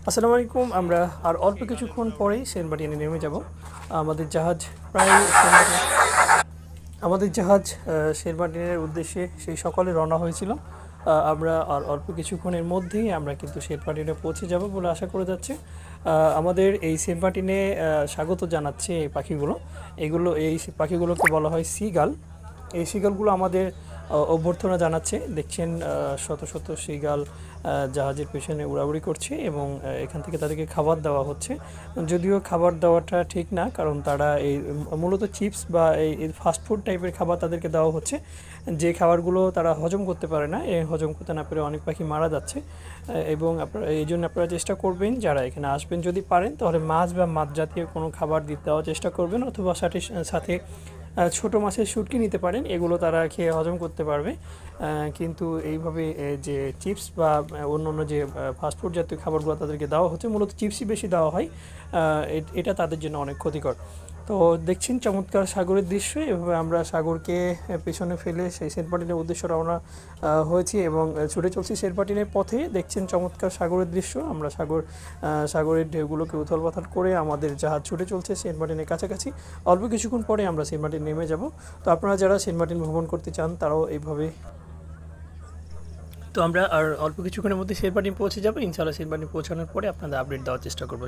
আসসালামু আলাইকুম। আমরা আর অল্প কিছুক্ষণ পরেই সেন্ট মার্টিনে নেমে যাব। আমাদের জাহাজ প্রায় আমাদের জাহাজ সেন্ট মার্টিনের উদ্দেশ্যে সেই সকালে রওনা হয়েছিল। আমরা আর অল্প কিছুক্ষণের মধ্যেই আমরা কিন্তু সেন্ট মার্টিনে পৌঁছে যাব বলে আশা করে যাচ্ছে। আমাদের এই সেন্ট মার্টিনে স্বাগত জানাচ্ছে এই পাখিগুলো। এই পাখিগুলোকে বলা হয় সিগাল। এই সিগালগুলো আমাদের অভ্যর্থনা জানাচ্ছে। দেখছেন শত শত সিগাল জাহাজের পেছনে উড়াউড়ি করছে এবং এখান থেকে তাদেরকে খাবার দেওয়া হচ্ছে। যদিও খাবার দেওয়াটা ঠিক না, কারণ তারা এই মূলত চিপস বা এই ফাস্টফুড টাইপের খাবার তাদেরকে দেওয়া হচ্ছে, যে খাবারগুলো তারা হজম করতে পারে না। এই হজম করতে না পেরে অনেক পাখি মারা যাচ্ছে। এবং আপনারা এই জন্য আপনারা চেষ্টা করবেন, যারা এখানে আসবেন যদি পারেন তাহলে মাছ বা মাছ জাতীয় কোনো খাবার দিতে দেওয়ার চেষ্টা করবেন, অথবা সাথে সাথে ছোটো মাছের শুটকি নিতে পারেন, এগুলো তারা খেয়ে হজম করতে পারবে। কিন্তু এইভাবে যে চিপস বা অন্য অন্য যে ফাস্টফুড জাতীয় খাবারগুলো তাদেরকে দেওয়া হচ্ছে, মূলত চিপসই বেশি দেওয়া হয়। এটা তাদের জন্য অনেক ক্ষতিকর। তো দেখছেন চমৎকার সাগরের দৃশ্য। এভাবে আমরা সাগরকে পেছনে ফেলে সেই সেন্ট মার্টিনের উদ্দেশ্যে রওনা হয়েছি এবং ছুটে চলছি সেন্ট মার্টিনের পথে। দেখছেন চমৎকার সাগরের দৃশ্য। আমরা সাগরের ঢেউগুলোকে উথল পাথাল করে আমাদের জাহাজ ছুটে চলছে সেন্ট মার্টিনের কাছাকাছি। অল্প কিছুক্ষণ পরে আমরা সেন্ট মার্টিন নেমে যাব। তো আপনারা যারা সেন্ট মার্টিন ভ্রমণ করতে চান তারাও এইভাবে। তো আমরা আর অল্প কিছুক্ষণের মধ্যে সেন্ট মার্টিন পৌঁছে যাবো। ইনশাআল্লাহ সেন্ট মার্টিন পৌঁছানোর পরে আপনাদের আপডেট দেওয়ার চেষ্টা করবো।